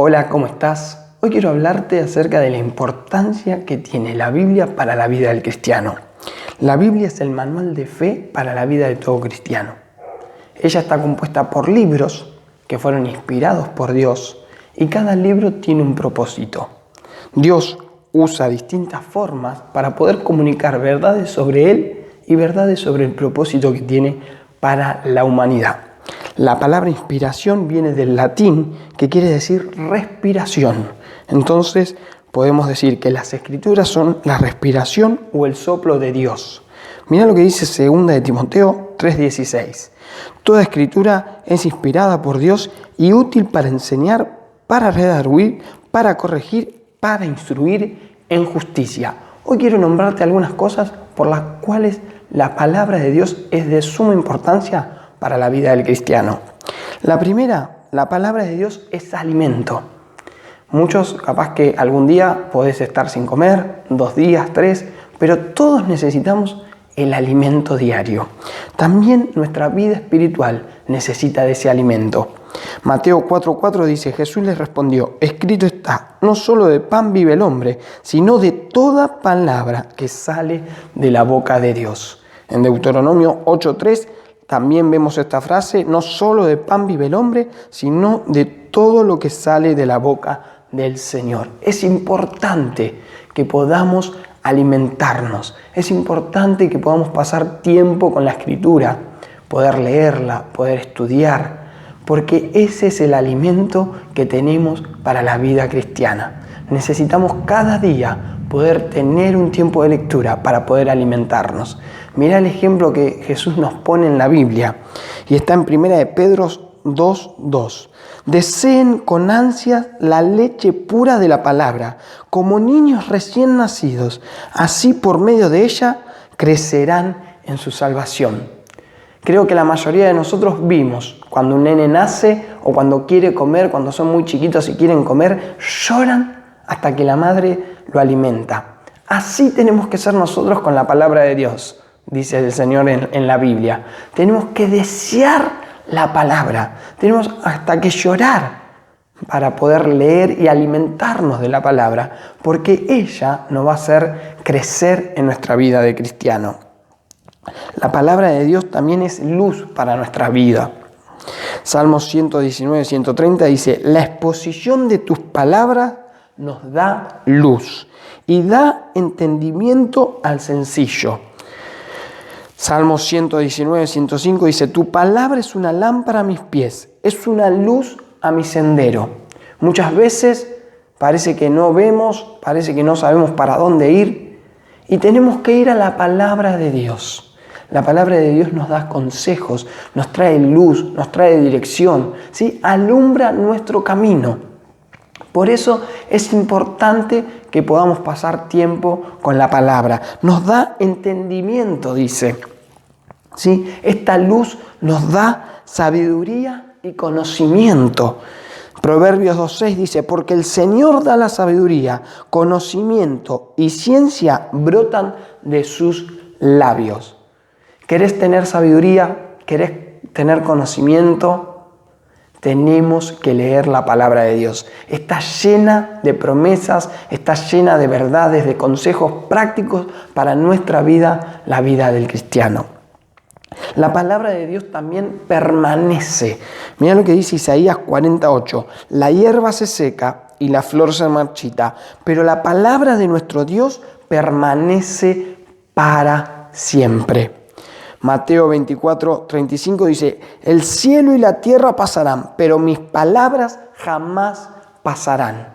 Hola, ¿cómo estás? Hoy quiero hablarte acerca de la importancia que tiene la Biblia para la vida del cristiano. La Biblia es el manual de fe para la vida de todo cristiano. Ella está compuesta por libros que fueron inspirados por Dios y cada libro tiene un propósito. Dios usa distintas formas para poder comunicar verdades sobre Él y verdades sobre el propósito que tiene para la humanidad. La palabra inspiración viene del latín, que quiere decir respiración. Entonces podemos decir que las escrituras son la respiración o el soplo de Dios. Mira lo que dice 2 de Timoteo 3:16. Toda escritura es inspirada por Dios y útil para enseñar, para redarguir, para corregir, para instruir en justicia. Hoy quiero nombrarte algunas cosas por las cuales la palabra de Dios es de suma importancia para la vida del cristiano. La primera, la palabra de Dios es alimento. Muchos capaz que algún día podés estar sin comer, 2 días, 3, pero todos necesitamos el alimento diario. También nuestra vida espiritual necesita de ese alimento. Mateo 4:4 dice, Jesús les respondió, escrito está, no solo de pan vive el hombre, sino de toda palabra que sale de la boca de Dios. En Deuteronomio 8:3 también vemos esta frase, no solo de pan vive el hombre, sino de todo lo que sale de la boca del Señor. Es importante que podamos alimentarnos, es importante que podamos pasar tiempo con la Escritura, poder leerla, poder estudiar, porque ese es el alimento que tenemos para la vida cristiana. Necesitamos cada día poder tener un tiempo de lectura para poder alimentarnos. Mirá el ejemplo que Jesús nos pone en la Biblia y está en 1 de Pedro 2:2. Deseen con ansias la leche pura de la palabra, como niños recién nacidos, así por medio de ella crecerán en su salvación. Creo que la mayoría de nosotros vimos cuando un nene nace o cuando quiere comer, cuando son muy chiquitos y quieren comer, lloran hasta que la madre lo alimenta. Así tenemos que ser nosotros con la palabra de Dios, dice el Señor en la Biblia. Tenemos que desear la palabra, tenemos hasta que llorar para poder leer y alimentarnos de la palabra, porque ella nos va a hacer crecer en nuestra vida de cristiano. La palabra de Dios también es luz para nuestra vida. Salmos 119:130 dice, la exposición de tus palabras nos da luz y da entendimiento al sencillo. Salmos 119:105 dice, tu palabra es una lámpara a mis pies, es una luz a mi sendero. Muchas veces parece que no vemos, parece que no sabemos para dónde ir y tenemos que ir a la palabra de Dios. La palabra de Dios nos da consejos, nos trae luz, nos trae dirección, ¿sí? Alumbra nuestro camino. Por eso es importante que podamos pasar tiempo con la palabra. Nos da entendimiento, dice. ¿Sí? Esta luz nos da sabiduría y conocimiento. Proverbios 2:6 dice, porque el Señor da la sabiduría, conocimiento y ciencia brotan de sus labios. ¿Querés tener sabiduría? ¿Querés tener conocimiento? Tenemos que leer la palabra de Dios. Está llena de promesas, está llena de verdades, de consejos prácticos para nuestra vida, la vida del cristiano. La palabra de Dios también permanece. Mira lo que dice Isaías 48. La hierba se seca y la flor se marchita, pero la palabra de nuestro Dios permanece para siempre. Mateo 24:35 dice, el cielo y la tierra pasarán, pero mis palabras jamás pasarán.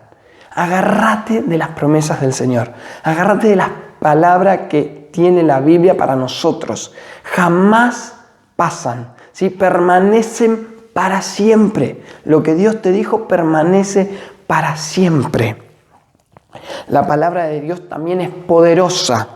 Agárrate de las promesas del Señor. Agárrate de las palabras que tiene la Biblia para nosotros. Jamás pasan, ¿sí? Permanecen para siempre. Lo que Dios te dijo permanece para siempre. La palabra de Dios también es poderosa.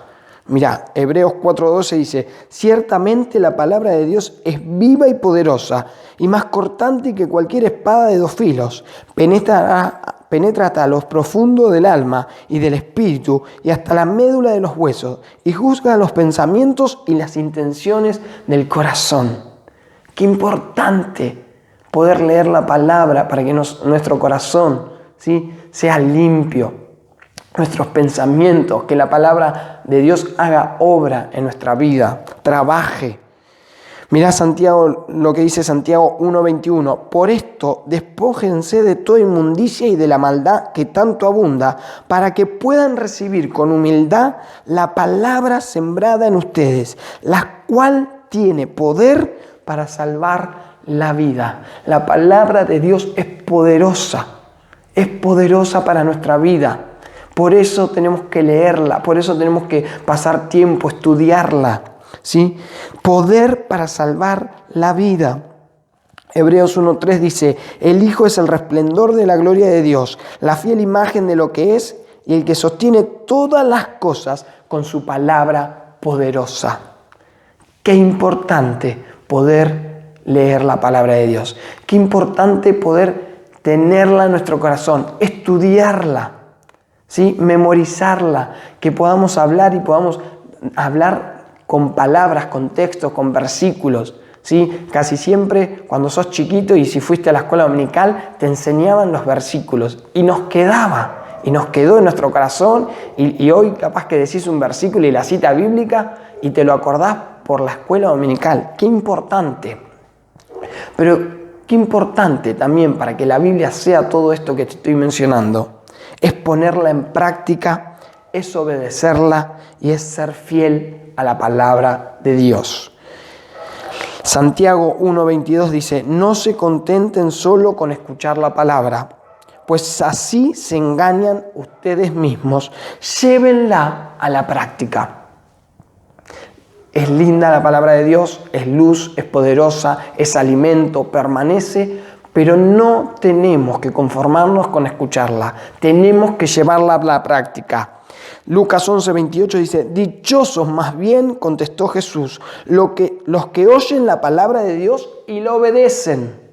Mirá, Hebreos 4:12 dice, ciertamente la palabra de Dios es viva y poderosa y más cortante que cualquier espada de 2 filos. Penetra hasta lo profundo del alma y del espíritu y hasta la médula de los huesos y juzga los pensamientos y las intenciones del corazón. Qué importante poder leer la palabra para que nuestro corazón ¿sí?, sea limpio. Nuestros pensamientos, que la palabra de Dios haga obra en nuestra vida, trabaje. Mirá Santiago, lo que dice Santiago 1:21. Por esto, despójense de toda inmundicia y de la maldad que tanto abunda, para que puedan recibir con humildad la palabra sembrada en ustedes, la cual tiene poder para salvar la vida. La palabra de Dios es poderosa para nuestra vida. Por eso tenemos que leerla, por eso tenemos que pasar tiempo, estudiarla. ¿Sí? Poder para salvar la vida. Hebreos 1:3 dice: el Hijo es el resplandor de la gloria de Dios, la fiel imagen de lo que es y el que sostiene todas las cosas con su palabra poderosa. Qué importante poder leer la palabra de Dios. Qué importante poder tenerla en nuestro corazón, estudiarla, ¿sí?, memorizarla, que podamos hablar y podamos hablar con palabras, con textos, con versículos, ¿sí? Casi siempre cuando sos chiquito y si fuiste a la escuela dominical te enseñaban los versículos y nos quedó en nuestro corazón y hoy capaz que decís un versículo y la cita bíblica y te lo acordás por la escuela dominical. Qué importante. Pero qué importante también para que la Biblia sea todo esto que te estoy mencionando es ponerla en práctica, es obedecerla y es ser fiel a la palabra de Dios. Santiago 1:22 dice: no se contenten solo con escuchar la palabra, pues así se engañan ustedes mismos. Llévenla a la práctica. Es linda la palabra de Dios, es luz, es poderosa, es alimento, permanece, pero no tenemos que conformarnos con escucharla, tenemos que llevarla a la práctica. Lucas 11:28 dice: dichosos más bien, contestó Jesús, los que oyen la palabra de Dios y la obedecen.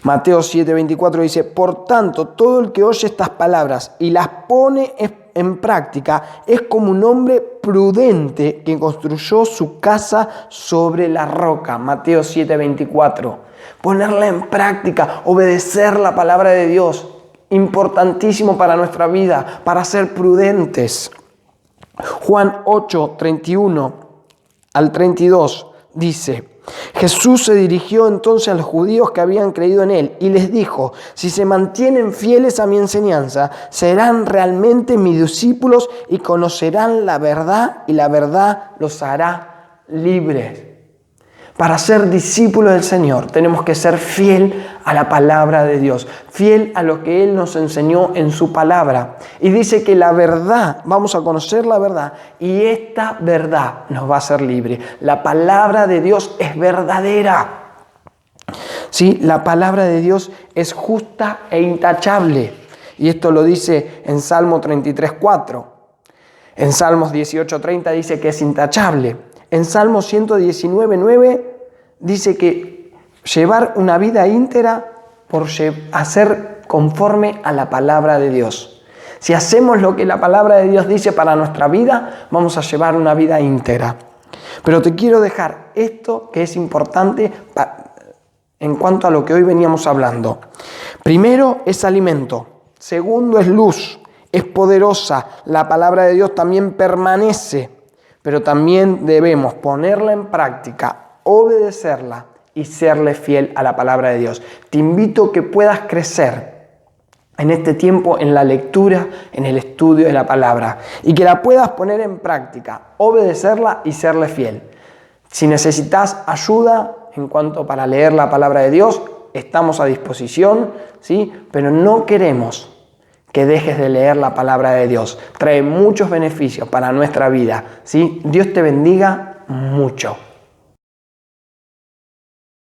Mateo 7:24 dice: por tanto, todo el que oye estas palabras y las pone en práctica es como un hombre prudente que construyó su casa sobre la roca. Mateo 7:24. Ponerla en práctica, obedecer la palabra de Dios. Importantísimo para nuestra vida, para ser prudentes. Juan 8:31 al 32 dice: Jesús se dirigió entonces a los judíos que habían creído en él y les dijo: si se mantienen fieles a mi enseñanza, serán realmente mis discípulos y conocerán la verdad y la verdad los hará libres. Para ser discípulos del Señor tenemos que ser fiel a la palabra de Dios, fiel a lo que Él nos enseñó en su palabra. Y dice que la verdad, vamos a conocer la verdad y esta verdad nos va a hacer libre. La palabra de Dios es verdadera. ¿Sí? La palabra de Dios es justa e intachable. Y esto lo dice en Salmo 33:4. En Salmos 18:30 dice que es intachable. En Salmo 119:9 dice que llevar una vida íntegra por hacer conforme a la palabra de Dios. Si hacemos lo que la palabra de Dios dice para nuestra vida, vamos a llevar una vida íntegra. Pero te quiero dejar esto que es importante en cuanto a lo que hoy veníamos hablando. Primero es alimento. Segundo es luz. Es poderosa. La palabra de Dios también permanece. Pero también debemos ponerla en práctica, obedecerla y serle fiel a la palabra de Dios. Te invito a que puedas crecer en este tiempo en la lectura, en el estudio de la palabra y que la puedas poner en práctica, obedecerla y serle fiel. Si necesitas ayuda en cuanto para leer la palabra de Dios, estamos a disposición, ¿sí? Pero no queremos que dejes de leer la palabra de Dios. Trae muchos beneficios para nuestra vida, ¿sí? Dios te bendiga mucho.